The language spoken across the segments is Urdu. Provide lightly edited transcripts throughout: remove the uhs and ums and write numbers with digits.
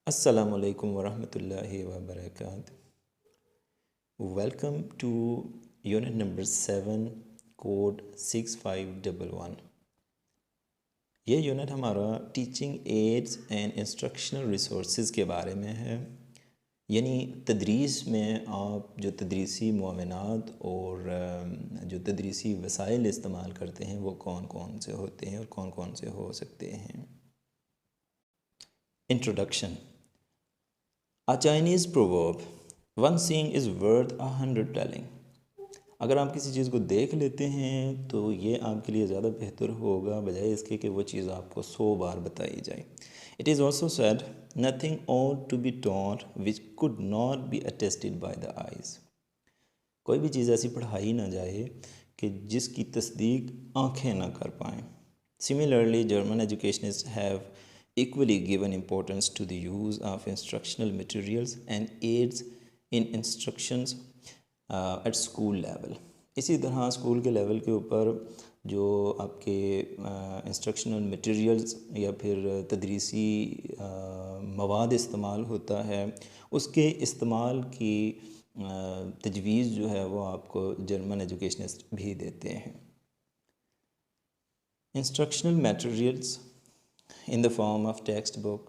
السلام علیکم ورحمۃ اللہ وبرکاتہ. Welcome to unit number 7 code 6511. یہ یونٹ ہمارا teaching aids and instructional resources کے بارے میں ہے. یعنی تدریس میں آپ جو تدریسی معاونات اور جو تدریسی وسائل استعمال کرتے ہیں وہ کون کون سے ہوتے ہیں اور کون کون سے ہو سکتے ہیں. Introduction. A Chinese proverb, one seeing is worth 100 telling. اگر آپ کسی چیز کو دیکھ لیتے ہیں تو یہ آپ کے لیے زیادہ بہتر ہوگا بجائے اس کے کہ وہ چیز آپ کو 100 بار بتائی جائے. It is also said, nothing ought to be taught which could not be attested by the eyes. کوئی بھی چیز ایسی پڑھائی نہ جائے کہ جس کی تصدیق آنکھیں نہ کر پائیں. Similarly, German educationists have equally given importance to the use of instructional materials and aids in instructions at school level. اسی طرح اسکول کے لیول کے اوپر جو آپ کے انسٹرکشنل مٹیریلز یا پھر تدریسی مواد استعمال ہوتا ہے اس کے استعمال کی تجویز جو ہے وہ آپ کو جرمن ایجوکیشنسٹ بھی دیتے ہیں. Instructional materials in the form of textbook,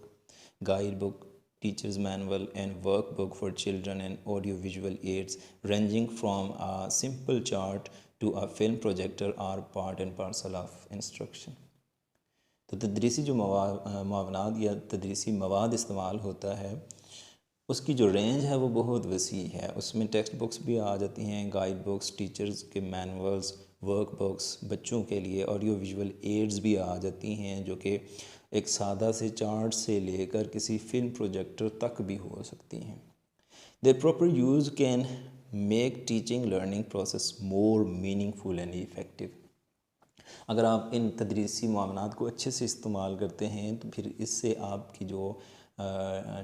guidebook, teacher's manual and workbook for children and audiovisual aids ranging from a simple chart to a film projector are part and parcel of instruction. تو تدریسی جو معاونات یا تدریسی مواد استعمال ہوتا ہے اس کی جو رینج ہے وہ بہت وسیع ہے. اس میں ٹیکسٹ بکس بھی آ جاتی ہیں، گائیڈ بکس، ٹیچرز کے مینولز، ورک بکس، بچوں کے لیے آڈیو ویژول ایڈز بھی آ جاتی ہیں جو کہ ایک سادہ سے چارٹ سے لے کر کسی فلم پروجیکٹر تک بھی ہو سکتی ہیں. Their proper use can make teaching learning process more meaningful and effective. اگر آپ ان تدریسی معاونات کو اچھے سے استعمال کرتے ہیں تو پھر اس سے آپ کی جو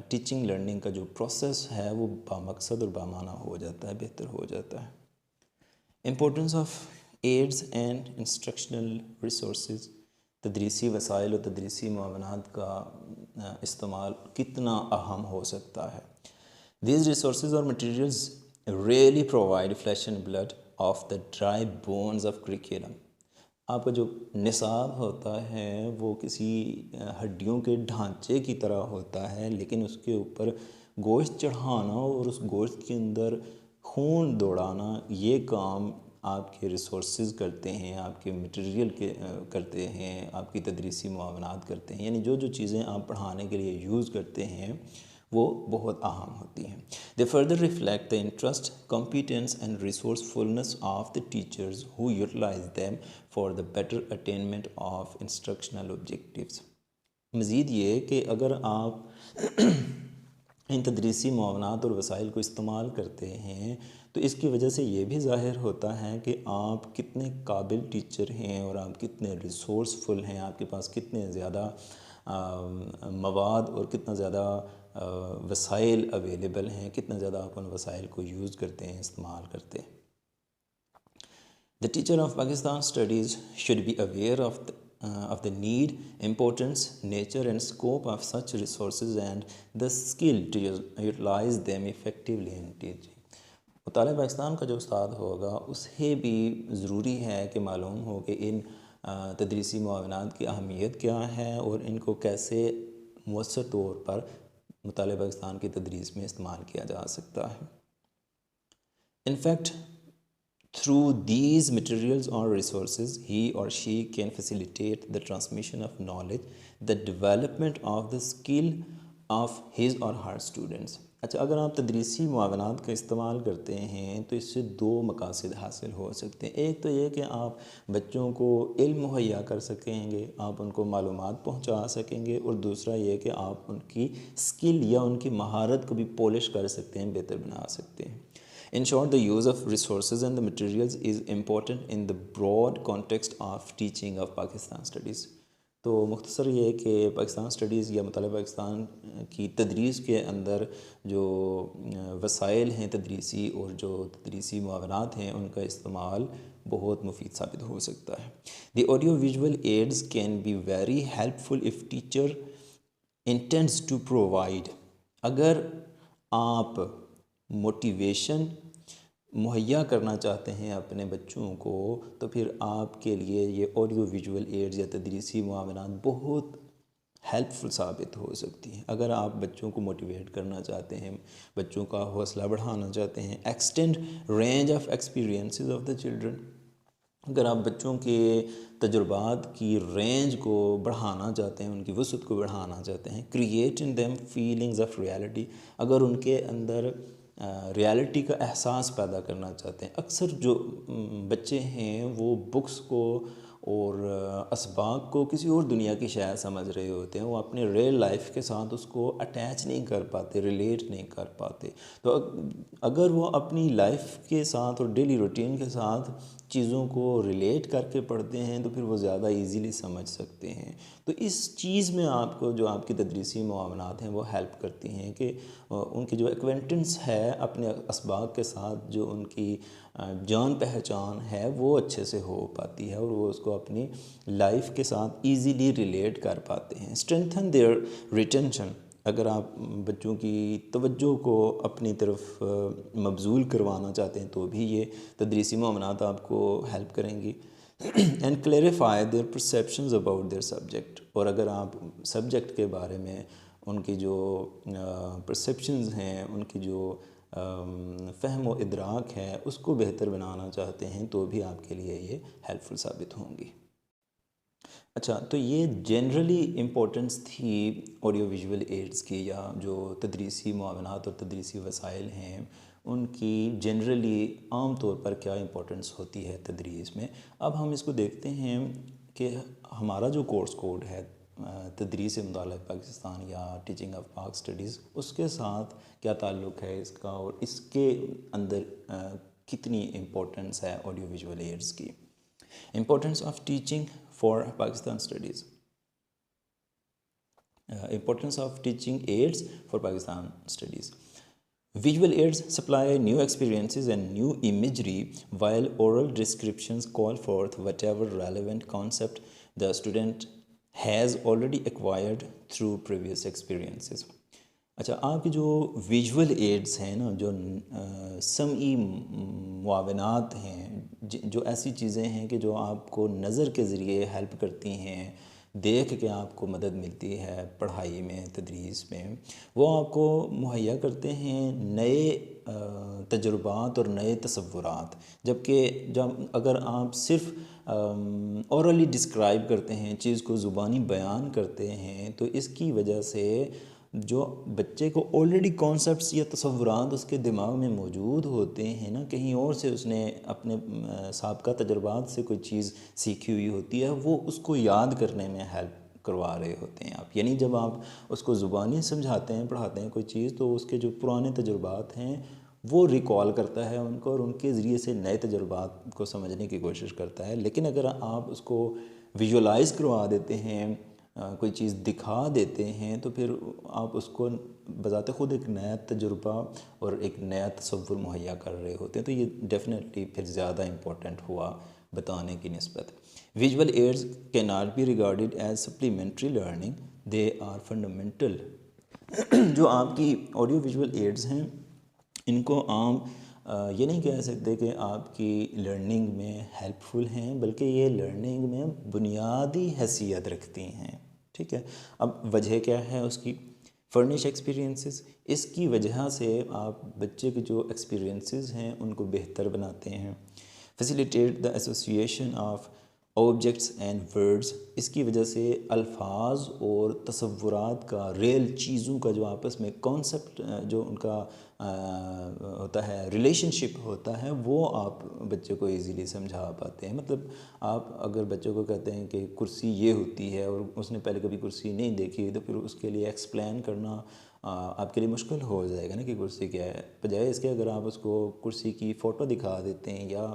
ٹیچنگ لرننگ کا جو پروسیس ہے وہ بامقصد اور بامعنی ہو جاتا ہے، بہتر ہو جاتا ہے. Importance of aids and instructional resources. تدریسی وسائل اور تدریسی معاونات کا استعمال کتنا اہم ہو سکتا ہے. These resources or materials really provide flesh and blood of the dry bones of curriculum. آپ کا جو نصاب ہوتا ہے وہ کسی ہڈیوں کے ڈھانچے کی طرح ہوتا ہے، لیکن اس کے اوپر گوشت چڑھانا اور اس گوشت کے اندر خون دوڑانا یہ کام آپ کے ریسورسز کرتے ہیں، آپ کے مٹیریل کے کرتے ہیں، آپ کی تدریسی معاونات کرتے ہیں. یعنی جو چیزیں آپ پڑھانے کے لیے یوز کرتے ہیں وہ بہت اہم ہوتی ہیں. They further reflect the interest, competence and resourcefulness of the teachers who utilize them for the better attainment of instructional objectives. مزید یہ کہ اگر آپ ان تدریسی معاونات اور وسائل کو استعمال کرتے ہیں تو اس کی وجہ سے یہ بھی ظاہر ہوتا ہے کہ آپ کتنے قابل ٹیچر ہیں اور آپ کتنے ریسورسفل ہیں، آپ کے پاس کتنے زیادہ مواد اور کتنا زیادہ وسائل اویلیبل ہیں، کتنا زیادہ آپ ان وسائل کو یوز کرتے ہیں، استعمال کرتے ہیں. The teacher of Pakistan studies should be aware of the need, importance, nature and scope of such resources and the skill to utilize them effectively in teaching. مطالعہ پاکستان کا جو استاد ہوگا اسے بھی ضروری ہے کہ معلوم ہو کہ ان تدریسی معاونات کی اہمیت کیا ہے اور ان کو کیسے مؤثر طور پر مطالعہ پاکستان کی تدریس میں استعمال کیا جا سکتا ہے. In fact, through these materials or resources, he or she can facilitate the transmission of knowledge, the development of the skill of his or her students. اچھا، اگر آپ تدریسی معاونات کا استعمال کرتے ہیں تو اس سے دو مقاصد حاصل ہو سکتے ہیں. ایک تو یہ کہ آپ بچوں کو علم مہیا کر سکیں گے، آپ ان کو معلومات پہنچا سکیں گے، اور دوسرا یہ کہ آپ ان کی سکل یا ان کی مہارت کو بھی پولش کر سکتے ہیں، بہتر بنا سکتے ہیں. In short, the use of resources and the materials is important in the broad context of teaching of Pakistan studies. تو مختصر یہ کہ پاکستان سٹڈیز یا مطالعہ پاکستان کی تدریس کے اندر جو وسائل ہیں تدریسی اور جو تدریسی معاونات ہیں ان کا استعمال بہت مفید ثابت ہو سکتا ہے. The audio visual aids can be very helpful if teacher intends to provide اگر آپ موٹیویشن مہیا کرنا چاہتے ہیں اپنے بچوں کو تو پھر آپ کے لیے یہ آڈیو ویژول ایڈز یا تدریسی معاونات بہت ہیلپ فل ثابت ہو سکتی ہیں۔ اگر آپ بچوں کو موٹیویٹ کرنا چاہتے ہیں، بچوں کا حوصلہ بڑھانا چاہتے ہیں، extend range of experiences of the children, اگر آپ بچوں کے تجربات کی رینج کو بڑھانا چاہتے ہیں، ان کی وسعت کو بڑھانا چاہتے ہیں، create in them feelings of reality, اگر ان کے اندر ریالٹی کا احساس پیدا کرنا چاہتے ہیں۔ اکثر جو بچے ہیں وہ بکس کو اور اسباق کو کسی اور دنیا کی شے سمجھ رہے ہوتے ہیں، وہ اپنے ریئل لائف کے ساتھ اس کو اٹیچ نہیں کر پاتے، ریلیٹ نہیں کر پاتے۔ تو اگر وہ اپنی لائف کے ساتھ اور ڈیلی روٹین کے ساتھ چیزوں کو ریلیٹ کر کے پڑھتے ہیں تو پھر وہ زیادہ ایزیلی سمجھ سکتے ہیں۔ تو اس چیز میں آپ کو جو آپ کی تدریسی معاونات ہیں وہ ہیلپ کرتی ہیں کہ ان کی جو ایکوینٹنس ہے اپنے اسباق کے ساتھ، جو ان کی جان پہچان ہے وہ اچھے سے ہو پاتی ہے اور وہ اس کو اپنی لائف کے ساتھ ایزیلی ریلیٹ کر پاتے ہیں۔ اسٹرینتھن دیئر ریٹینشن، اگر آپ بچوں کی توجہ کو اپنی طرف مبذول کروانا چاہتے ہیں تو بھی یہ تدریسی معاونات آپ کو ہیلپ کریں گی۔ And clarify their perceptions about their subject, اور اگر آپ سبجیکٹ کے بارے میں ان کی جو پرسیپشنز ہیں، ان کی جو فہم و ادراک ہے اس کو بہتر بنانا چاہتے ہیں تو بھی آپ کے لیے یہ ہیلپ فل ثابت ہوں گی۔ اچھا، تو یہ جنرلی امپورٹنس تھی آڈیو ویژول ایڈز کی، یا جو تدریسی معاونات اور تدریسی وسائل ہیں ان کی جنرلی عام طور پر کیا امپورٹنس ہوتی ہے تدریس میں۔ اب ہم اس کو دیکھتے ہیں کہ ہمارا جو کورس کوڈ ہے تدریس مطالعہ پاکستان یا ٹیچنگ آف پاک اسٹڈیز، اس کے ساتھ کیا تعلق ہے اس کا، اور اس کے اندر کتنی امپورٹنس ہے آڈیو ویژول ایڈز کی۔ Importance of teaching for Pakistan studies, importance of teaching aids for Pakistan studies. Visual aids supply new experiences and new imagery, while oral descriptions call forth whatever relevant concept the student has already acquired through previous experiences. اچھا، آپ کی جو ویژول ایڈز ہیں نا، جو سمعی معاونات ہیں، جو ایسی چیزیں ہیں کہ جو آپ کو نظر کے ذریعے ہیلپ کرتی ہیں، دیکھ کے آپ کو مدد ملتی ہے پڑھائی میں، تدریس میں، وہ آپ کو مہیا کرتے ہیں نئے تجربات اور نئے تصورات۔ جبکہ اگر آپ صرف اورلی ڈسکرائب کرتے ہیں، چیز کو زبانی بیان کرتے ہیں، تو اس کی وجہ سے جو بچے کو آلریڈی کانسیپٹس یا تصورات اس کے دماغ میں موجود ہوتے ہیں نا، کہیں اور سے اس نے اپنے سابقہ تجربات سے کوئی چیز سیکھی ہوئی ہوتی ہے، وہ اس کو یاد کرنے میں ہیلپ کروا رہے ہوتے ہیں آپ۔ یعنی جب آپ اس کو زبانی سمجھاتے ہیں، پڑھاتے ہیں کوئی چیز، تو اس کے جو پرانے تجربات ہیں وہ ریکال کرتا ہے ان کو، اور ان کے ذریعے سے نئے تجربات کو سمجھنے کی کوشش کرتا ہے۔ لیکن اگر آپ اس کو ویژولائز کروا دیتے ہیں، کوئی چیز دکھا دیتے ہیں، تو پھر آپ اس کو بذات خود ایک نیا تجربہ اور ایک نیا تصور مہیا کر رہے ہوتے ہیں، تو یہ ڈیفینیٹلی پھر زیادہ امپورٹنٹ ہوا بتانے کی نسبت۔ Visual aids can not be regarded as supplementary learning, they are fundamental. جو آپ کی آڈیو ویژول ایڈز ہیں ان کو عام یہ نہیں کہہ سکتے کہ آپ کی لرننگ میں ہیلپ فل ہیں، بلکہ یہ لرننگ میں بنیادی حیثیت رکھتی ہیں۔ ٹھیک ہے، اب وجہ کیا ہے اس کی؟ فرنش ایکسپیرینسز، اس کی وجہ سے آپ بچے کے جو ایکسپیرینسز ہیں ان کو بہتر بناتے ہیں۔ Facilitate the association of objects and words, اس کی وجہ سے الفاظ اور تصورات کا، ریل چیزوں کا جو آپس میں کانسیپٹ جو ان کا ہوتا ہے، ریلیشن شپ ہوتا ہے، وہ آپ بچے کو ایزیلی سمجھا پاتے ہیں۔ مطلب آپ اگر بچوں کو کہتے ہیں کہ کرسی یہ ہوتی ہے اور اس نے پہلے کبھی کرسی نہیں دیکھی، تو پھر اس کے لیے ایکسپلین کرنا آپ کے لیے مشکل ہو جائے گا نا کہ کرسی کیا ہے۔ بجائے اس کے اگر آپ اس کو کرسی کی فوٹو دکھا دیتے ہیں یا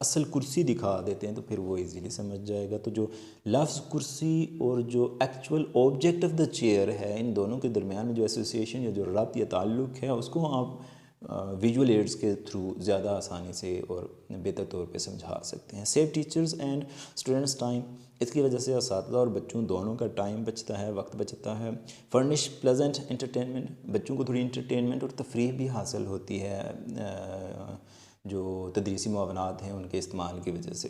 اصل کرسی دکھا دیتے ہیں تو پھر وہ ایزیلی سمجھ جائے گا۔ تو جو لفظ کرسی اور جو actual object of the chair ہے، ان دونوں کے درمیان میں جو ایسوسیشن یا جو ربط یا تعلق ہے، اس کو آپ ویژول ایڈز کے تھرو زیادہ آسانی سے اور بہتر طور پہ سمجھا سکتے ہیں. Save teachers and students time. اس کی وجہ سے اساتذہ اور بچوں دونوں کا ٹائم بچتا ہے, وقت بچتا ہے. Furnish pleasant entertainment. بچوں کو تھوڑی انٹرٹینمنٹ اور تفریح بھی حاصل ہوتی ہے جو تدریسی معاونات ہیں ان کے استعمال کی وجہ سے.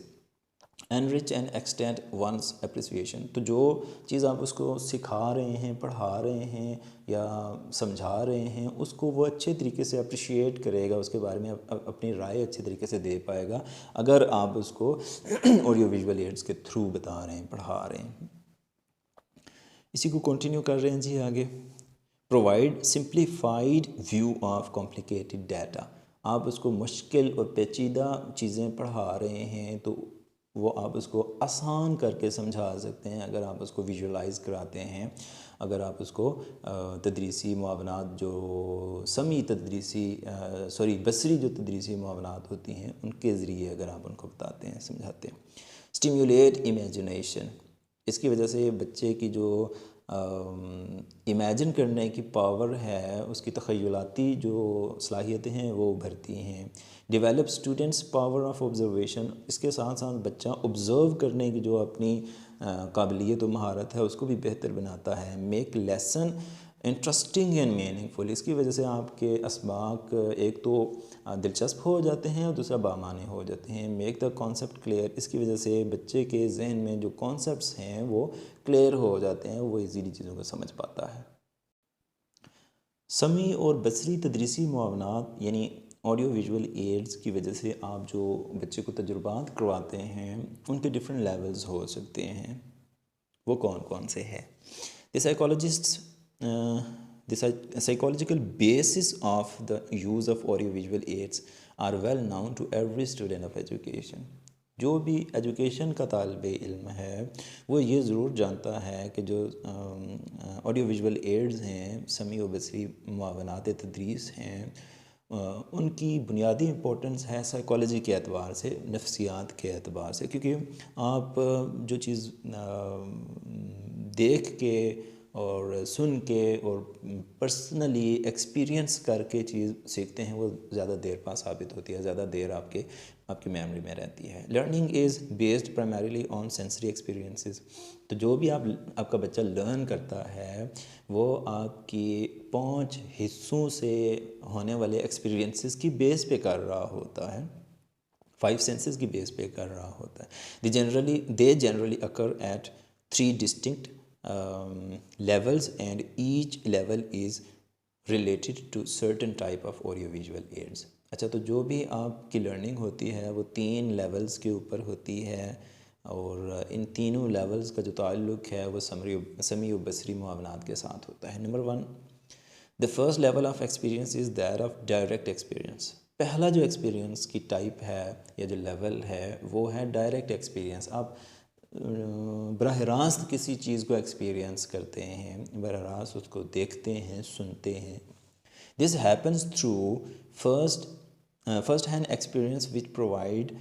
enrich and extend one's appreciation. تو جو چیز آپ اس کو سکھا رہے ہیں, پڑھا رہے ہیں یا سمجھا رہے ہیں, اس کو وہ اچھے طریقے سے اپریشیٹ کرے گا, اس کے بارے میں اپنی رائے اچھے طریقے سے دے پائے گا اگر آپ اس کو آڈیو ویژول ایڈز کے تھرو بتا رہے ہیں, پڑھا رہے ہیں. اسی کو کنٹینیو کر رہے ہیں جی آگے. Provide simplified view of complicated data. آپ اس کو مشکل اور پیچیدہ چیزیں پڑھا رہے ہیں تو وہ آپ اس کو آسان کر کے سمجھا سکتے ہیں اگر آپ اس کو ویژولائز کراتے ہیں, اگر آپ اس کو تدریسی معاونات جو بصری جو تدریسی معاونات ہوتی ہیں ان کے ذریعے اگر آپ ان کو بتاتے ہیں, سمجھاتے ہیں. اسٹیمیولیٹ امیجنیشن. اس کی وجہ سے بچے کی جو امیجن کرنے کی پاور ہے, اس کی تخیلاتی جو صلاحیتیں ہیں وہ ابھرتی ہیں. Develop students power of observation. اس کے ساتھ ساتھ بچہ آبزرو کرنے کی جو اپنی قابلیت و مہارت ہے اس کو بھی بہتر بناتا ہے. Make lesson interesting and meaningful. اس کی وجہ سے آپ کے اسباق ایک تو دلچسپ ہو جاتے ہیں اور دوسرا بامعنی ہو جاتے ہیں. Make the concept clear. اس کی وجہ سے بچے کے ذہن میں جو کانسیپٹس ہیں وہ کلیئر ہو جاتے ہیں, وہ ایزیلی چیزوں کو سمجھ پاتا ہے. سمعی اور بصری تدریسی معاونات یعنی آڈیو ویژول ایڈز کی وجہ سے آپ جو بچے کو تجربات کرواتے ہیں ان کے ڈفرینٹ لیولز ہو سکتے ہیں. وہ کون کون سے ہیں؟ The psychological basis of the use of audiovisual aids are well known to every student of education. جو بھی ایجوکیشن کا طالب علم ہے وہ یہ ضرور جانتا ہے کہ جو آڈیو ویژول ایڈز ہیں, سمعی و بصری معاونات تدریس ہیں, ان کی بنیادی امپورٹنس ہے سائیکالوجی کے اعتبار سے, نفسیات کے اعتبار سے. کیونکہ آپ جو چیز دیکھ کے اور سن کے اور پرسنلی ایکسپیرینس کر کے چیز سیکھتے ہیں وہ زیادہ دیر پاس ثابت ہوتی ہے, زیادہ دیر آپ کی میموری میں رہتی ہے. Learning is based primarily on sensory experiences. تو جو بھی آپ کا بچہ لرن کرتا ہے وہ آپ کی 5 حصوں سے ہونے والے ایکسپیرینسز کی بیس پہ کر رہا ہوتا ہے, 5 سینسز کی بیس پہ کر رہا ہوتا ہے. They generally occur at 3 distinct levels and each level is related to certain type of audiovisual aids. اچھا, تو جو بھی آپ کی لرننگ ہوتی ہے وہ 3 لیولز کے اوپر ہوتی ہے اور ان تینوں لیولز کا جو تعلق ہے وہ سمعی و بصری معاونات کے ساتھ ہوتا ہے. Number 1, the first level of experience is that of direct experience. پہلا جو ایکسپیرینس کی ٹائپ ہے یا جو لیول ہے وہ ہے ڈائریکٹ ایکسپیرینس. آپ براہ راست کسی چیز کو ایکسپیرینس کرتے ہیں, براہ راست اس کو دیکھتے ہیں, سنتے ہیں. This happens through first-hand experience which provide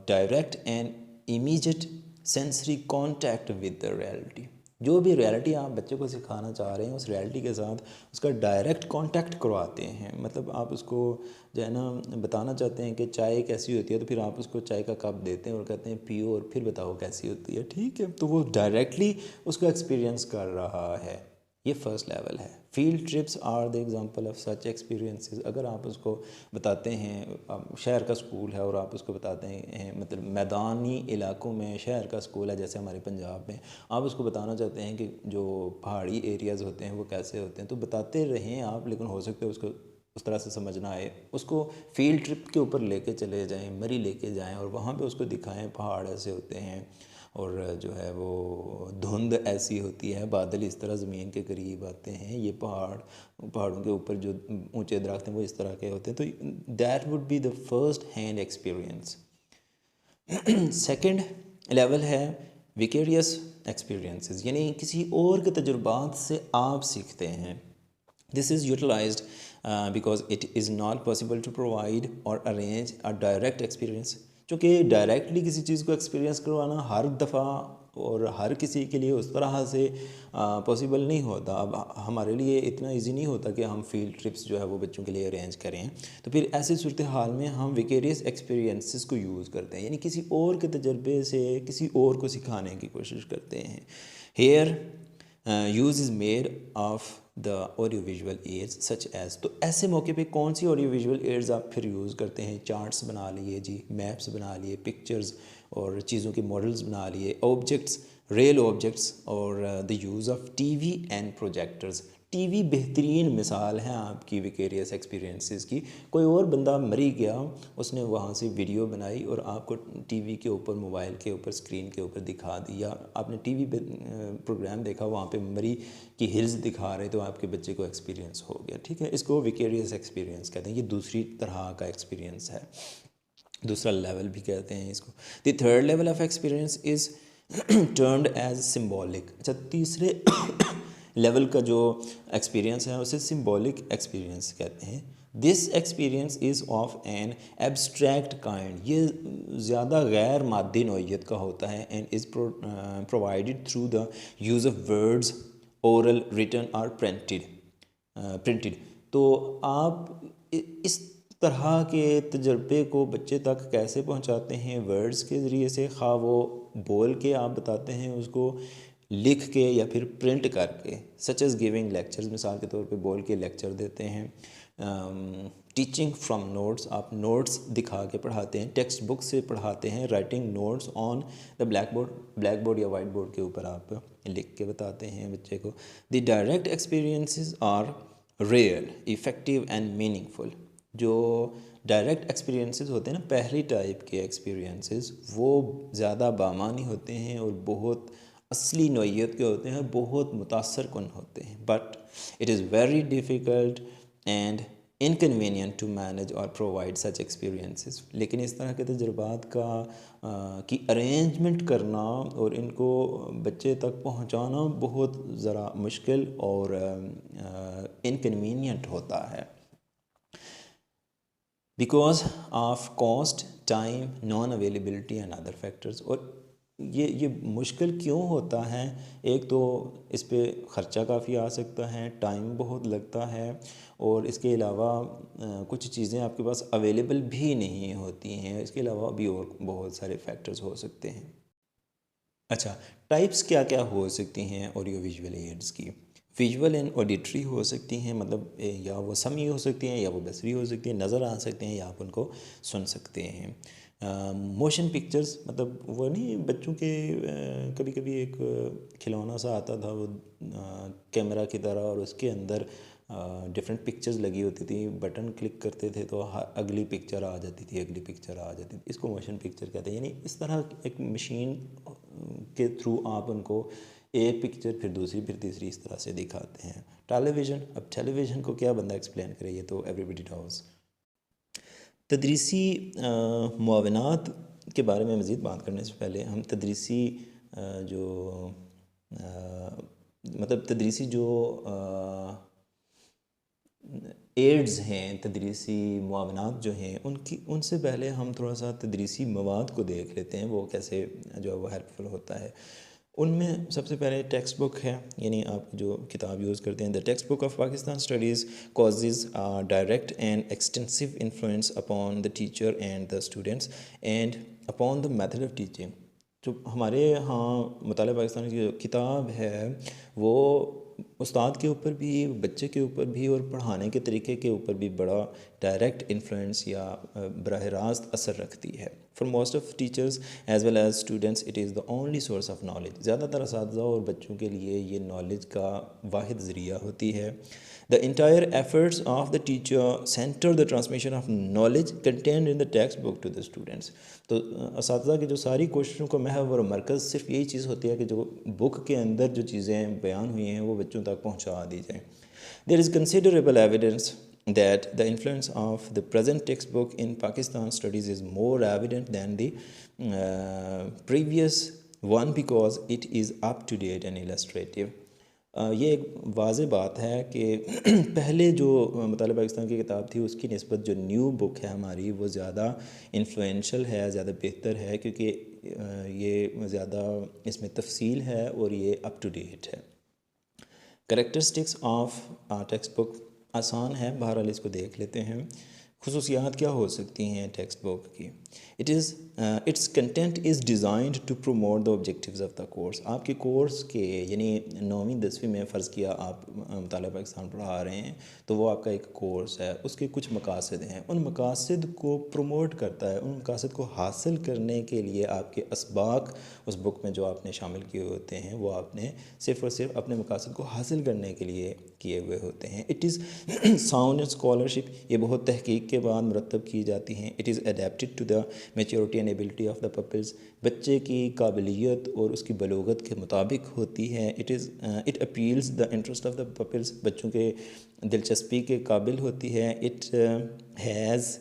direct and immediate sensory contact with the reality. جو بھی ریالٹی آپ بچے کو سکھانا چاہ رہے ہیں اس ریالٹی کے ساتھ اس کا ڈائریکٹ کانٹیکٹ کرواتے ہیں. مطلب آپ اس کو جو ہے نا بتانا چاہتے ہیں کہ چائے کیسی ہوتی ہے تو پھر آپ اس کو چائے کا کپ دیتے ہیں اور کہتے ہیں پیو اور پھر بتاؤ کیسی ہوتی ہے. ٹھیک ہے, تو وہ ڈائریکٹلی اس کو ایکسپیرینس کر رہا ہے. یہ فرسٹ لیول ہے. Field trips are the example of such experiences. اگر آپ اس کو بتاتے ہیں, شہر کا اسکول ہے اور آپ اس کو بتاتے ہیں, مطلب میدانی علاقوں میں شہر کا اسکول ہے جیسے ہمارے پنجاب میں, آپ اس کو بتانا چاہتے ہیں کہ جو پہاڑی ایریاز ہوتے ہیں وہ کیسے ہوتے ہیں, تو بتاتے رہیں آپ, لیکن ہو سکتا ہے اس کو اس طرح سے سمجھ نہ آئے. اس کو فیلڈ ٹرپ کے اوپر لے کے چلے جائیں, مری لے کے جائیں اور وہاں پہ اس کو دکھائیں پہاڑ ایسے ہوتے ہیں اور جو ہے وہ دھند ایسی ہوتی ہے, بادل اس طرح زمین کے قریب آتے ہیں, یہ پہاڑوں کے اوپر جو اونچے درخت ہیں وہ اس طرح کے ہوتے ہیں. تو that would be the first hand experience. Second level ہے ویکیریس ایکسپیرینسز, یعنی کسی اور کے تجربات سے آپ سیکھتے ہیں. This is utilized because it is not possible to provide or arrange a direct experience. چونکہ ڈائریکٹلی کسی چیز کو ایکسپیرینس کروانا ہر دفعہ اور ہر کسی کے لیے اس طرح سے پاسبل نہیں ہوتا. اب ہمارے لیے اتنا ایزی نہیں ہوتا کہ ہم فیلڈ ٹرپس جو ہے وہ بچوں کے لیے ارینج کریں. تو پھر ایسی صورتحال میں ہم ویکیریس ایکسپیرینسز کو یوز کرتے ہیں, یعنی کسی اور کے تجربے سے کسی اور کو سکھانے کی کوشش کرتے ہیں. Here use is made of the audio visual aids such as. تو ایسے موقع پہ کون سی آڈیو ویژول ایڈز آپ پھر یوز کرتے ہیں؟ چارٹس بنا لیے جی, میپس بنا لیے, پکچرز اور چیزوں کے ماڈلز بنا لیے, آبجیکٹس, ریئل آبجیکٹس, اور the use of T V and projectors. T V بہترین مثال ہے آپ کی ویکیریس ایکسپیرینسز کی. کوئی اور بندہ مری گیا, اس نے وہاں سے ویڈیو بنائی اور آپ کو ٹی وی کے اوپر, موبائل کے اوپر, اسکرین کے اوپر دکھا دیا. آپ نے ٹی وی پہ پروگرام دیکھا, وہاں پہ مری کی ہلز دکھا رہے, تو آپ کے بچے کو ایکسپیرینس ہو گیا. ٹھیک ہے, اس کو ویکیریس ایکسپیرینس کہتے ہیں. یہ دوسری طرح کا ایکسپیرینس ہے, دوسرا لیول بھی کہتے ہیں اس کو. The third level of experience is termed as symbolic. اچھا, تیسرے لیول کا جو ایکسپیرینس ہے اسے سمبولک ایکسپیرینس کہتے ہیں. This experience is of an abstract kind. یہ زیادہ غیر مادی نوعیت کا ہوتا ہے. And is provided through the use of words, oral, return اور پرنٹڈ. تو آپ اس طرح کے تجربے کو بچے تک کیسے پہنچاتے ہیں؟ ورڈز کے ذریعے سے, خواہ وہ بول کے آپ بتاتے ہیں اس کو, لکھ کے, یا پھر پرنٹ کر کے. سچ از گیونگ لیکچرز, مثال کے طور پہ بول کے لیکچر دیتے ہیں. ٹیچنگ فرام نوٹس, آپ نوٹس دکھا کے پڑھاتے ہیں, ٹیکسٹ بک سے پڑھاتے ہیں. Writing notes on the blackboard یا وائٹ بورڈ کے اوپر آپ لکھ کے بتاتے ہیں بچے کو. The direct experiences are real, effective and meaningful. جو ڈائریکٹ ایکسپیرینسز ہوتے ہیں نا, پہلی ٹائپ کے ایکسپیرینسز, وہ زیادہ بامعنی ہوتے ہیں اور بہت اصلی نوعیت کے ہوتے ہیں, بہت متاثر کن ہوتے ہیں. But it is very difficult and inconvenient to manage اور پرووائڈ سچ ایکسپیرینسز. لیکن اس طرح کے تجربات کی ارینجمنٹ کرنا اور ان کو بچے تک پہنچانا بہت ذرا مشکل اور انکنوینئنٹ ہوتا ہے. Because of cost, time, non availability and other factors. اور یہ مشکل کیوں ہوتا ہے؟ ایک تو اس پہ خرچہ کافی آ سکتا ہے, ٹائم بہت لگتا ہے, اور اس کے علاوہ کچھ چیزیں آپ کے پاس اویلیبل بھی نہیں ہوتی ہیں. اس کے علاوہ بھی اور بہت سارے فیکٹرز ہو سکتے ہیں. اچھا, ٹائپس کیا کیا ہو سکتی ہیں آڈیو ویژول ایڈز کی؟ ویژول اینڈ آڈیٹری ہو سکتی ہیں, مطلب یا وہ سمعی ہو سکتی ہیں یا وہ بصری ہو سکتی ہیں, نظر آ سکتے ہیں یا آپ ان کو سن سکتے ہیں. موشن پکچرز, مطلب وہ نہیں بچوں کے کبھی کبھی ایک کھلونا سا آتا تھا وہ کیمرہ کی طرح, اور اس کے اندر ڈفرینٹ پکچرز لگی ہوتی تھیں, بٹن کلک کرتے تھے تو اگلی پکچر آ جاتی تھی, اگلی پکچر آ جاتی تھی. اس کو موشن پکچر کہتے ہیں. یعنی اس طرح ایک مشین کے تھرو آپ ان کو ایک پکچر, پھر دوسری, پھر تیسری, اس طرح سے دکھاتے ہیں. ٹیلی ویژن, اب ٹیلی ویژن کو کیا بندہ ایکسپلین کرے, یہ تو ایوری بڈی نوز. تدریسی معاونات کے بارے میں مزید بات کرنے سے پہلے ہم تدریسی جو تدریسی جو ایڈز ہیں, تدریسی معاونات جو ہیں, ان سے پہلے ہم تھوڑا سا تدریسی مواد کو دیکھ لیتے ہیں, وہ کیسے جو ہے وہ ہیلپ فل ہوتا ہے. ان میں سب سے پہلے ٹیکسٹ بک ہے, یعنی آپ جو کتاب یوز کرتے ہیں. دا text book of Pakistan studies causes direct and extensive influence upon the teacher and the students and upon the method of teaching. جو ہمارے ہاں مطالعہ پاکستان کی جو کتاب ہے وہ استاد کے اوپر بھی, بچے کے اوپر بھی, اور پڑھانے کے طریقے کے اوپر بھی بڑا ڈائریکٹ انفلوئنس یا براہ راست اثر رکھتی ہے. For most of teachers as well as students it is the only source of knowledge. زیادہ تر اساتذہ اور بچوں کے لیے یہ نالج کا واحد ذریعہ ہوتی ہے. The entire efforts of the teacher center the transmission of knowledge contained in the text book to the students. تو اساتذہ کی جو ساری کوششوں کا محور و مرکز صرف یہی چیز ہوتی ہے کہ جو بک کے اندر جو چیزیں بیان ہوئی ہیں وہ بچوں تک پہنچا دی جائیں. There is considerable evidence that the influence of the present textbook in Pakistan studies is more evident than the previous one because it is up to date and illustrative. یہ ایک واضح بات ہے کہ پہلے جو مطالعہ پاکستان کی کتاب تھی اس کی نسبت جو نیو بک ہے ہماری وہ زیادہ انفلوئنشل ہے, زیادہ بہتر ہے, کیونکہ یہ زیادہ اس میں تفصیل ہے اور یہ اپ ٹو ڈیٹ ہے۔ کریکٹرسٹکس آف ٹیکسٹ بک آسان ہے، بہرحال اس کو دیکھ لیتے ہیں۔ خصوصیات کیا ہو سکتی ہیں ٹیکسٹ بک کی؟ Its content is designed to promote the objectives of the course. آپ کے کورس کے یعنی 9ویں 10ویں میں فرض کیا آپ مطالعہ پاکستان پڑھا رہے ہیں تو وہ آپ کا ایک کورس ہے، اس کے کچھ مقاصد ہیں، ان مقاصد کو پروموٹ کرتا ہے، ان مقاصد کو حاصل کرنے کے لیے آپ کے اسباق اس بک میں جو آپ نے شامل کیے ہوتے ہیں وہ آپ نے صرف اور صرف اپنے مقاصد کو حاصل کرنے کے لیے کیے ہوئے ہوتے ہیں۔ اٹ از ساؤنڈ اسکالرشپ، یہ بہت تحقیق کے بعد مرتب کی جاتی ہیں۔ It is adapted to the maturity and ability of the pupils, بچے کی قابلیت اور اس کی بلوغت کے مطابق ہوتی ہے۔ It appeals the interest of the pupils, بچوں کے دلچسپی کے قابل ہوتی ہے۔ It has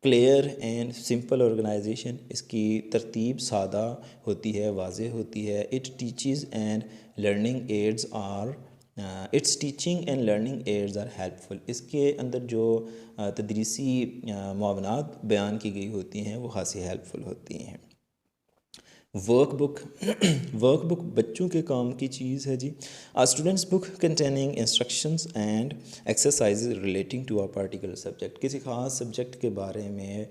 clear and simple organization, اس کی ترتیب سادہ ہوتی ہے، واضح ہوتی ہے۔ It's teaching and learning aids are helpful, اس کے اندر جو تدریسی معاونات بیان کی گئی ہوتی ہیں وہ خاصی ہیلپفل ہوتی ہیں۔ ورک بک بچوں کے کام کی چیز ہے جی۔ Students book containing instructions and exercises relating to a particular subject, کسی خاص سبجیکٹ کے بارے میں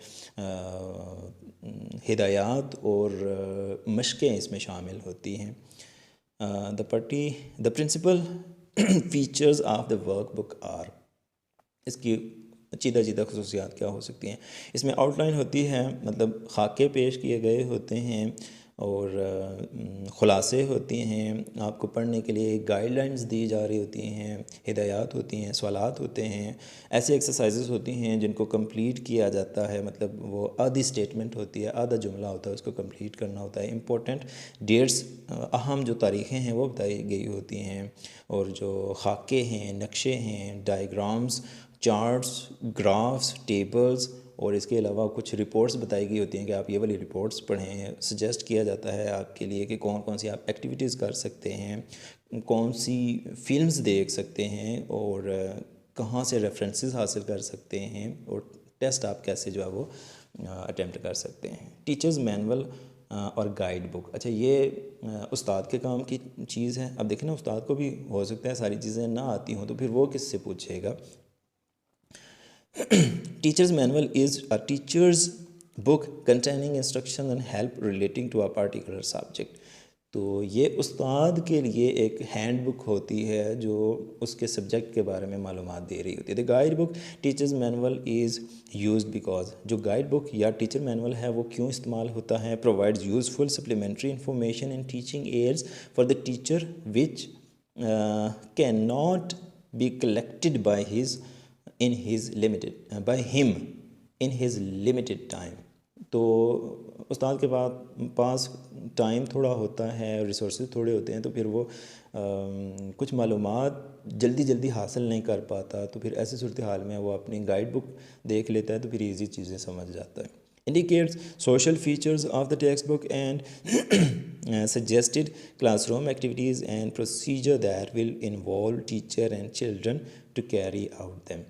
ہدایات اور مشقیں اس میں شامل ہوتی ہیں۔ The principal features of the workbook are, اس کی چیدہ خصوصیات کیا ہو سکتی ہیں؟ اس میں آؤٹ لائن ہوتی ہے، مطلب خاکے پیش کیے گئے ہوتے ہیں اور خلاصے ہوتی ہیں، آپ کو پڑھنے کے لیے گائیڈ لائنز دی جا رہی ہوتی ہیں، ہدایات ہوتی ہیں، سوالات ہوتے ہیں، ایسے ایکسرسائزز ہوتی ہیں جن کو کمپلیٹ کیا جاتا ہے، مطلب وہ آدھی سٹیٹمنٹ ہوتی ہے، آدھا جملہ ہوتا ہے، اس کو کمپلیٹ کرنا ہوتا ہے۔ امپورٹنٹ ڈیٹس، اہم جو تاریخیں ہیں وہ بتائی گئی ہوتی ہیں، اور جو خاکے ہیں، نقشے ہیں، ڈائیگرامز، چارٹس، گرافس، ٹیبلز، اور اس کے علاوہ کچھ رپورٹس بتائی گئی ہوتی ہیں کہ آپ یہ والی رپورٹس پڑھیں۔ سجیسٹ کیا جاتا ہے آپ کے لیے کہ کون سی آپ ایکٹیویٹیز کر سکتے ہیں، کون سی فلمز دیکھ سکتے ہیں، اور کہاں سے ریفرنسز حاصل کر سکتے ہیں، اور ٹیسٹ آپ کیسے جو ہے وہ اٹیمپٹ کر سکتے ہیں۔ ٹیچرز مینول اور گائیڈ بک، اچھا یہ استاد کے کام کی چیز ہے۔ اب دیکھیں نا، استاد کو بھی ہو سکتا ہے ساری چیزیں نہ آتی ہوں، تو پھر وہ کس سے پوچھے گا؟ Teachers manual is a teachers book containing instruction and help relating to a particular subject, تو یہ استاد کے لیے ایک ہینڈ بک ہوتی ہے جو اس کے سبجیکٹ کے بارے میں معلومات دے رہی ہوتی ہے۔ The guidebook teachers manual is used because, جو گائیڈ بک یا ٹیچر مینول ہے وہ کیوں استعمال ہوتا ہے؟ Provides useful supplementary information and teaching aids for the teacher which can not be collected by him in his limited time, تو استاد کے پاس ٹائم تھوڑا ہوتا ہے، ریسورسز تھوڑے ہوتے ہیں، تو پھر وہ کچھ معلومات جلدی حاصل نہیں کر پاتا، تو پھر ایسی صورتحال میں وہ اپنی گائیڈ بک دیکھ لیتا ہے، تو پھر ایزی چیزیں سمجھ جاتا ہے۔ indicates social features of the textbook and suggested classroom activities and procedure that will involve teacher and children to carry out them۔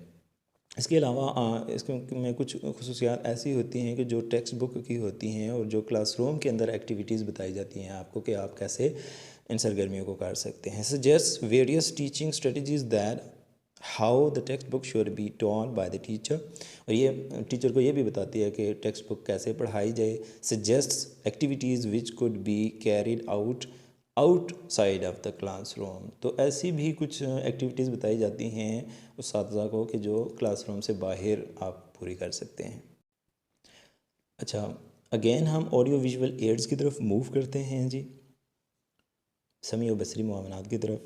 اس کے علاوہ اس میں کچھ خصوصیات ایسی ہوتی ہیں کہ جو ٹیکسٹ بک کی ہوتی ہیں اور جو کلاس روم کے اندر ایکٹیویٹیز بتائی جاتی ہیں آپ کو کہ آپ کیسے ان سرگرمیوں کو کر سکتے ہیں۔ suggests various teaching strategies that how the text book should be taught by the teacher، اور یہ ٹیچر کو یہ بھی بتاتی ہے کہ ٹیکسٹ بک کیسے پڑھائی جائے۔ suggests activities which could be carried out side of the class room, تو ایسی بھی کچھ ایکٹیویٹیز بتائی جاتی ہیں اساتذہ کو کہ جو کلاس روم سے باہر آپ پوری کر سکتے ہیں۔ اچھا اگین ہم آڈیو ویژول ایڈز کی طرف موو کرتے ہیں جی، سمیع و بصری معاونات کی طرف۔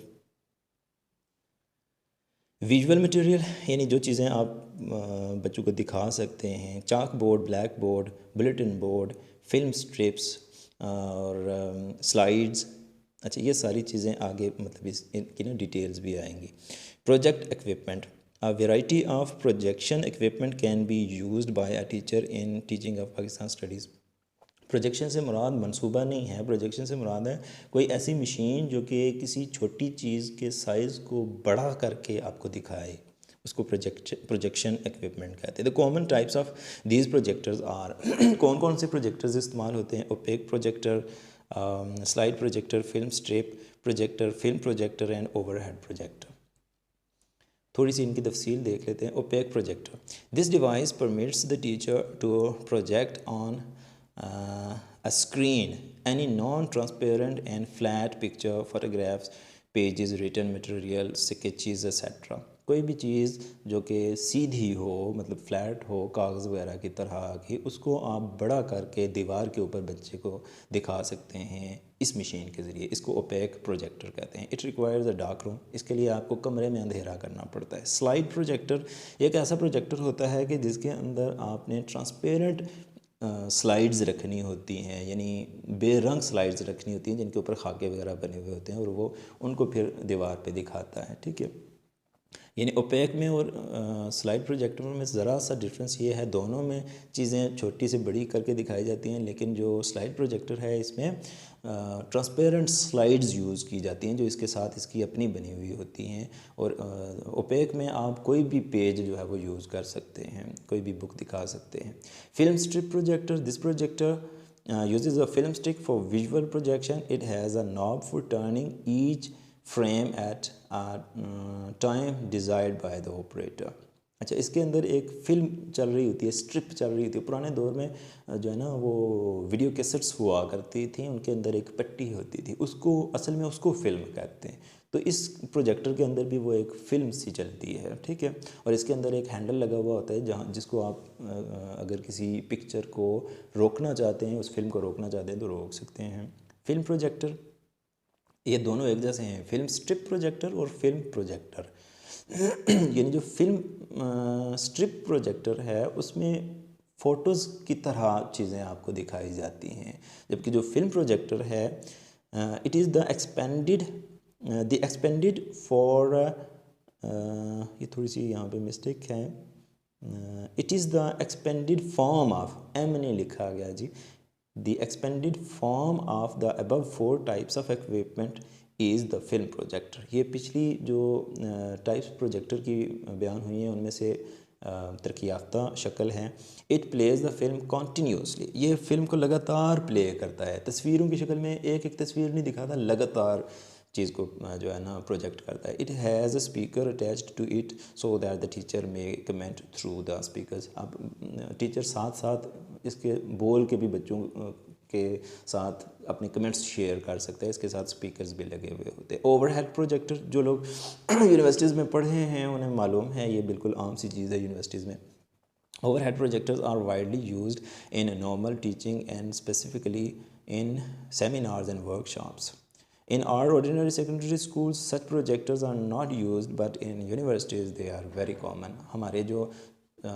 ویژول مٹیریل یعنی جو چیزیں آپ بچوں کو دکھا سکتے ہیں، chalkboard, blackboard, bulletin board, film strips اور سلائیڈز، اچھا یہ ساری چیزیں آگے مطلب ان کی نا ڈیٹیلز بھی آئیں گی۔ Project equipment, A variety of projection equipment can be used by a teacher in teaching of Pakistan studies۔ Projection سے مراد منصوبہ نہیں ہے، پروجیکشن سے مراد ہے کوئی ایسی مشین جو کہ کسی چھوٹی چیز کے سائز کو بڑا کر کے آپ کو دکھائے، اس کو پروجیکشن ایکوپمنٹ کہتے ہیں. The common types of these projectors are کون کون سے پروجیکٹرز استعمال ہوتے ہیں؟ Opaque projector, slide projector, film strip projector, film projector and over head projector. تھوڑی سی ان کی تفصیل دیکھ لیتے ہیں. Opaque projector, this device permits the teacher to project on a screen any non-transparent and flat picture, photographs, pages, written material, sketches etc. کوئی بھی چیز جو کہ سیدھی ہو، مطلب فلیٹ ہو، کاغذ وغیرہ کی طرح کی، اس کو آپ بڑا کر کے دیوار کے اوپر بچے کو دکھا سکتے ہیں اس مشین کے ذریعے. اس کو اوپیک پروجیکٹر کہتے ہیں. اٹ ریکوائرز اے ڈارک روم، اس کے لیے آپ کو کمرے میں اندھیرا کرنا پڑتا ہے. سلائڈ پروجیکٹر ایک ایسا پروجیکٹر ہوتا ہے کہ جس کے اندر آپ نے ٹرانسپیرنٹ سلائیڈز رکھنی ہوتی ہیں، یعنی بے رنگ سلائیڈز رکھنی ہوتی ہیں جن کے اوپر خاکے وغیرہ بنے ہوئے ہوتے ہیں، اور وہ ان کو پھر دیوار پہ دکھاتا ہے. ٹھیک ہے، یعنی اوپیک میں اور سلائڈ پروجیکٹر میں ذرا سا ڈفرینس یہ ہے، دونوں میں چیزیں چھوٹی سے بڑی کر کے دکھائی جاتی ہیں، لیکن جو سلائڈ پروجیکٹر ہے اس میں ٹرانسپیرنٹ سلائیڈز یوز کی جاتی ہیں جو اس کے ساتھ اس کی اپنی بنی ہوئی ہوتی ہیں. اور اوپیک میں آپ کوئی بھی پیج جو ہے وہ یوز کر سکتے ہیں، کوئی بھی بک دکھا سکتے ہیں. Film strip projector, this projector uses a film stick for visual projection. It has a knob for turning each frame at a time desired by the operator. اچھا، اس کے اندر ایک فلم چل رہی ہوتی ہے، اسٹرپ چل رہی ہوتی ہے. پرانے دور میں جو ہے نا وہ ویڈیو کیسٹس ہوا کرتی تھیں، ان کے اندر ایک پٹی ہوتی تھی، اس کو اصل میں اس کو فلم کہتے ہیں. تو اس پروجیکٹر کے اندر بھی وہ ایک فلم سی چلتی ہے. ٹھیک ہے، اور اس کے اندر ایک ہینڈل لگا ہوا ہوتا ہے جس کو آپ اگر کسی پکچر کو روکنا چاہتے ہیں، اس فلم کو روکنا چاہتے ہیں تو روک سکتے ہیں. فلم پروجیکٹر، یہ دونوں ایک جیسے ہیں، فلم اسٹرپ پروجیکٹر اور فلم پروجیکٹر. یعنی جو فلم اسٹرپ پروجیکٹر ہے اس میں فوٹوز کی طرح چیزیں آپ کو دکھائی جاتی ہیں، جبکہ جو فلم پروجیکٹر ہے it is the expanded for یہ تھوڑی سی یہاں پہ مسٹیک ہے، it is the expanded form of, ایم نے لکھا گیا جی، the expanded form of the above 4 types of equipment is the film projector. یہ پچھلی جو ٹائپس پروجیکٹر کی بیان ہوئی ہیں ان میں سے ترقی یافتہ شکل ہے. It please the film continuously, یہ فلم کو لگاتار پلے کرتا ہے، تصویروں کی شکل میں ایک ایک تصویر نہیں دکھاتا، لگاتار چیز کو جو ہے نا پروجیکٹ کرتا ہے. It has a speaker attached to it so that the teacher میں کمنٹ تھرو دا اسپیکرز. اب ٹیچر ساتھ ساتھ اس کے بول کے بھی بچوں کے ساتھ اپنے کمنٹس شیئر کر سکتا ہے، اس کے ساتھ اسپیکرز بھی لگے ہوئے ہوتے ہیں. اوور ہیڈ پروجیکٹر، جو لوگ یونیورسٹیز میں پڑھے ہیں انہیں معلوم ہے، یہ بالکل عام سی چیز ہے یونیورسٹیز میں. Over head projectors are widely used in normal teaching and specifically in seminars and work shops. In our ordinary secondary schools, such projectors are not used, but in universities they are very common. ہمارے جو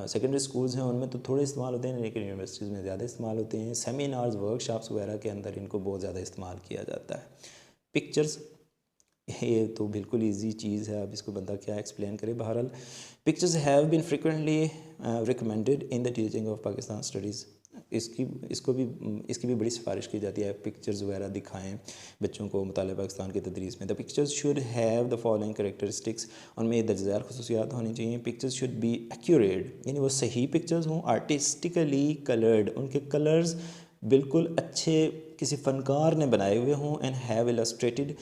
سیکنڈری سکولز ہیں ان میں تو تھوڑے استعمال ہوتے ہیں، لیکن یونیورسٹیز میں زیادہ استعمال ہوتے ہیں. سیمینارز، ورک شاپس وغیرہ کے اندر ان کو بہت زیادہ استعمال کیا جاتا ہے. پکچرز، یہ تو بالکل ایزی چیز ہے، اب اس کو بندہ کیا ایکسپلین کرے. بہرحال pictures have been frequently recommended in the teaching of Pakistan studies. اس کی بھی بڑی سفارش کی جاتی ہے، پکچرز وغیرہ دکھائیں بچوں کو مطالعہ پاکستان کی تدریس میں. The pictures should have the following characteristics, ان میں درج ذیل خصوصیات ہونی چاہیے. پکچرز شوڈ بی ایکوریٹ، یعنی وہ صحیح پکچرز ہوں. آرٹسٹیکلی کلرڈ، ان کے کلرز بالکل اچھے کسی فنکار نے بنائے ہوئے ہوں. اینڈ ہیو السٹریٹڈ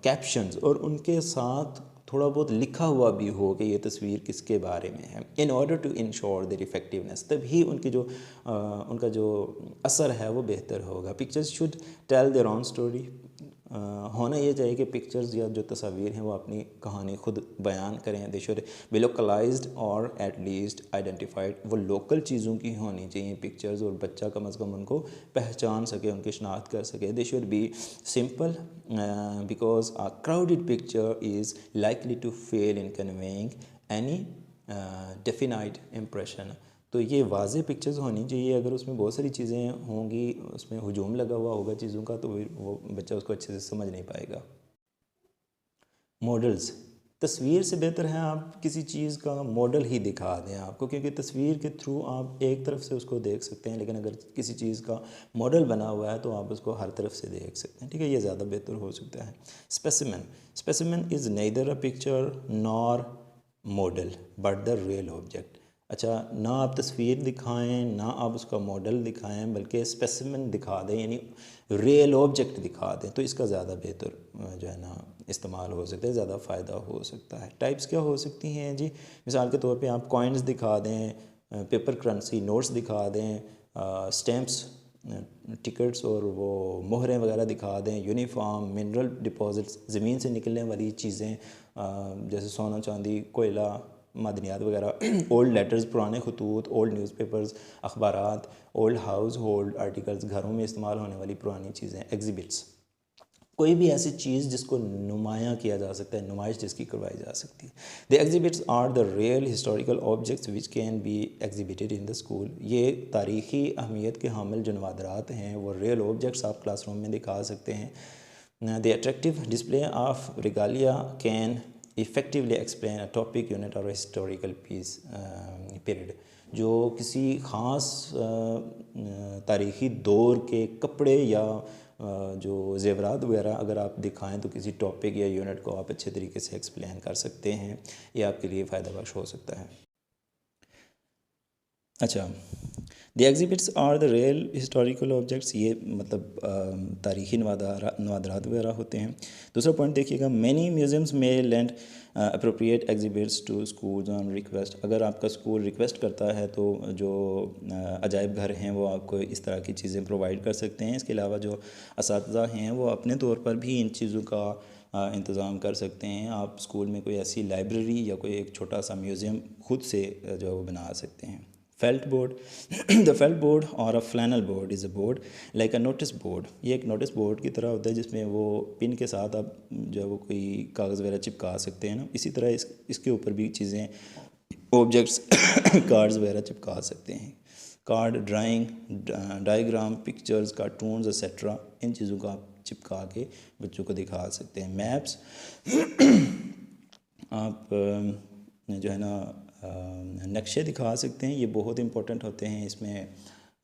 کیپشنز، اور ان کے ساتھ تھوڑا بہت لکھا ہوا بھی ہو کہ یہ تصویر کس کے بارے میں ہے. In order to ensure their effectiveness, تبھی ان کا جو اثر ہے وہ بہتر ہوگا. Pictures should tell their own story, ہونا یہ چاہیے کہ پکچرز یا جو تصاویر ہیں وہ اپنی کہانی خود بیان کریں. دے شوڈ بی لوکلائزڈ اور ایٹ لیسٹ آئیڈینٹیفائڈ، وہ لوکل چیزوں کی ہونی چاہیے پکچرز، اور بچہ کم از کم ان کو پہچان سکے، ان کی شناخت کر سکے. They should be simple because a crowded picture is likely to fail in conveying any definite impression. تو یہ واضح پکچرز ہونی چاہیے. اگر اس میں بہت ساری چیزیں ہوں گی، اس میں ہجوم لگا ہوا ہوگا چیزوں کا، تو وہ بچہ اس کو اچھے سے سمجھ نہیں پائے گا. ماڈلز، تصویر سے بہتر ہے آپ کسی چیز کا ماڈل ہی دکھا دیں آپ کو، کیونکہ تصویر کے تھرو آپ ایک طرف سے اس کو دیکھ سکتے ہیں، لیکن اگر کسی چیز کا ماڈل بنا ہوا ہے تو آپ اس کو ہر طرف سے دیکھ سکتے ہیں. ٹھیک ہے، یہ زیادہ بہتر ہو سکتا ہے. Specimen is neither a picture nor model but the real object. اچھا، نہ آپ تصویر دکھائیں نہ آپ اس کا ماڈل دکھائیں بلکہ اسپیسیمن دکھا دیں، یعنی ریئل آبجیکٹ دکھا دیں، تو اس کا زیادہ بہتر جو ہے نا استعمال ہو سکتا ہے، زیادہ فائدہ ہو سکتا ہے. ٹائپس کیا ہو سکتی ہیں جی؟ مثال کے طور پہ آپ کوائنز دکھا دیں، پیپر کرنسی نوٹس دکھا دیں، اسٹیمپس، ٹکٹس اور وہ مہریں وغیرہ دکھا دیں، یونیفارم، منرل ڈپازٹس، زمین سے نکلنے والی چیزیں جیسے سونا چاندی، کوئلہ، معدنیات وغیرہ، اولڈ لیٹرز، پرانے خطوط، اولڈ نیوز پیپرز، اخبارات، اولڈ ہاؤس ہولڈ آرٹیکلز، گھروں میں استعمال ہونے والی پرانی چیزیں، ایگزیبٹس. کوئی بھی ایسی چیز جس کو نمایاں کیا جا سکتا ہے، نمائش جس کی کروائی جا سکتی ہے. The exhibits are the real historical objects which can be exhibited in the school. یہ تاریخی اہمیت کے حامل جو نوادرات ہیں وہ ریئل آبجیکٹس آپ کلاس روم میں دکھا سکتے ہیں. The attractive display of regalia can effectively explain a topic, unit or a historical piece period. جو کسی خاص تاریخی دور کے کپڑے یا جو زیورات وغیرہ اگر آپ دکھائیں تو کسی ٹاپک یا یونٹ کو آپ اچھے طریقے سے ایکسپلین کر سکتے ہیں. یہ آپ کے لیے فائدہ بخش ہو سکتا ہے. اچھا، the exhibits are the real historical objects, یہ مطلب تاریخی نوادرات وغیرہ ہوتے ہیں. دوسرا پوائنٹ دیکھیے گا، مینی میوزیمس میں lend appropriate exhibits to schools on request. اگر آپ کا اسکول ریکویسٹ کرتا ہے تو جو عجائب گھر ہیں وہ آپ کو اس طرح کی چیزیں پرووائڈ کر سکتے ہیں. اس کے علاوہ جو اساتذہ ہیں وہ اپنے طور پر بھی ان چیزوں کا انتظام کر سکتے ہیں. آپ اسکول میں کوئی ایسی لائبریری یا کوئی ایک چھوٹا سا میوزیم خود سے جو ہے وہ بنا سکتے ہیں. Felt board. The felt board اور flannel board is a board like a notice board. یہ ایک نوٹس بورڈ کی طرح ہوتا ہے جس میں وہ پن کے ساتھ آپ جو ہے وہ کوئی کاغذ وغیرہ چپکا سکتے ہیں نا. اسی طرح اس کے اوپر بھی چیزیں، آبجیکٹس، کارڈز وغیرہ چپکا سکتے ہیں. Card, drawing, diagram, pictures, cartoons etcetera, ان چیزوں کو آپ چپکا کے بچوں کو دکھا سکتے ہیں. میپس، آپ جو ہے نا نقشے دکھا سکتے ہیں. یہ بہت امپورٹنٹ ہوتے ہیں اس میں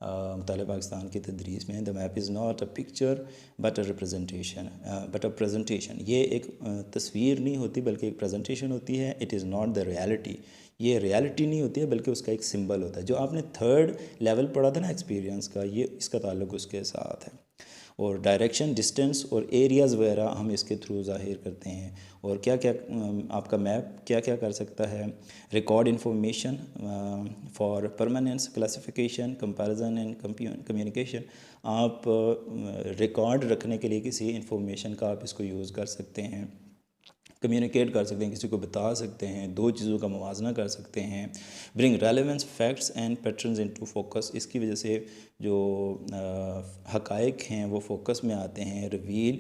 مطالعہ پاکستان کی تدریس میں. The map is not a picture but a representation, but a presentation. یہ ایک تصویر نہیں ہوتی بلکہ ایک پریزنٹیشن ہوتی ہے. It is not the reality. یہ ریالٹی نہیں ہوتی ہے بلکہ اس کا ایک سمبل ہوتا ہے. جو آپ نے تھرڈ لیول پڑھا تھا نا ایکسپیرینس کا، یہ اس کا تعلق اس کے ساتھ ہے. اور ڈائریکشن، ڈسٹینس اور ایریاز وغیرہ ہم اس کے تھرو ظاہر کرتے ہیں. اور کیا کیا آپ کا میپ کیا کیا کر سکتا ہے؟ Record information for permanence, classification, comparison and communication. آپ ریکارڈ رکھنے کے لیے کسی انفارمیشن کا آپ اس کو یوز کر سکتے ہیں. کمیونیکیٹ کر سکتے ہیں، کسی کو بتا سکتے ہیں، دو چیزوں کا موازنہ کر سکتے ہیں. Bring relevance, facts and patterns into focus. اس کی وجہ سے جو حقائق ہیں وہ فوکس میں آتے ہیں. Reveal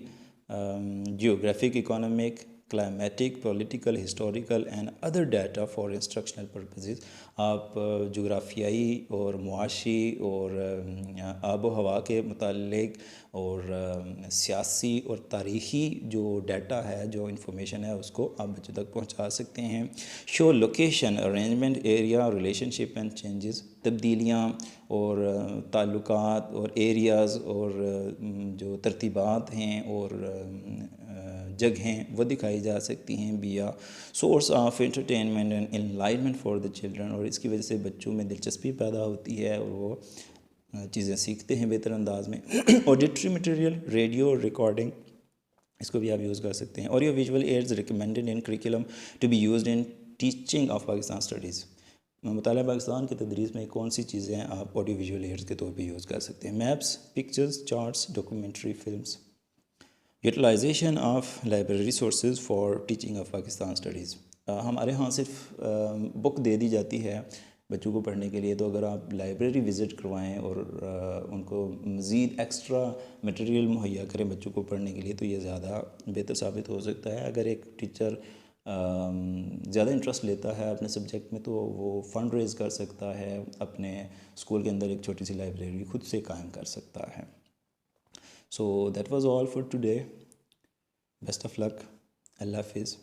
geographic, economic, climatic, political, historical and other data for instructional purposes. آپ جغرافیائی اور معاشی اور آب و ہوا کے متعلق اور سیاسی اور تاریخی جو ڈیٹا ہے، جو انفارمیشن ہے، اس کو آپ بچوں تک پہنچا سکتے ہیں. Show location, arrangement, area, relationship and changes. تبدیلیاں اور تعلقات اور ایریاز اور جو ترتیبات ہیں اور جگہیں وہ دکھائی جا سکتی ہیں. بیا source of entertainment and enlightenment for the children. اور اس کی وجہ سے بچوں میں دلچسپی پیدا ہوتی ہے اور وہ چیزیں سیکھتے ہیں بہتر انداز میں. آڈیٹری مٹیریل، ریڈیو اور ریکارڈنگ، اس کو بھی آپ یوز کر سکتے ہیں. Audio visual aids recommended in curriculum to be used in teaching of Pakistan studies. مطالعہ پاکستان کی تدریس میں کون سی چیزیں آپ آڈیو ویژول ایڈز کے طور پہ یوز کر سکتے ہیں؟ Maps, pictures, charts, documentary films. Utilization of library resources for teaching of Pakistan studies. ہمارے ہاں صرف بک دے دی جاتی ہے بچوں کو پڑھنے کے لیے، تو اگر آپ لائبریری وزٹ کروائیں اور ان کو مزید ایکسٹرا مٹیریل مہیا کریں بچوں کو پڑھنے کے لیے تو یہ زیادہ بہتر ثابت ہو سکتا ہے. اگر ایک ٹیچر زیادہ انٹرسٹ لیتا ہے اپنے سبجیکٹ میں تو وہ فنڈ ریز کر سکتا ہے، اپنے اسکول کے اندر ایک چھوٹی سی لائبریری خود سے قائم کر سکتا ہے. So that was all for today. Best of luck. Allah Hafiz.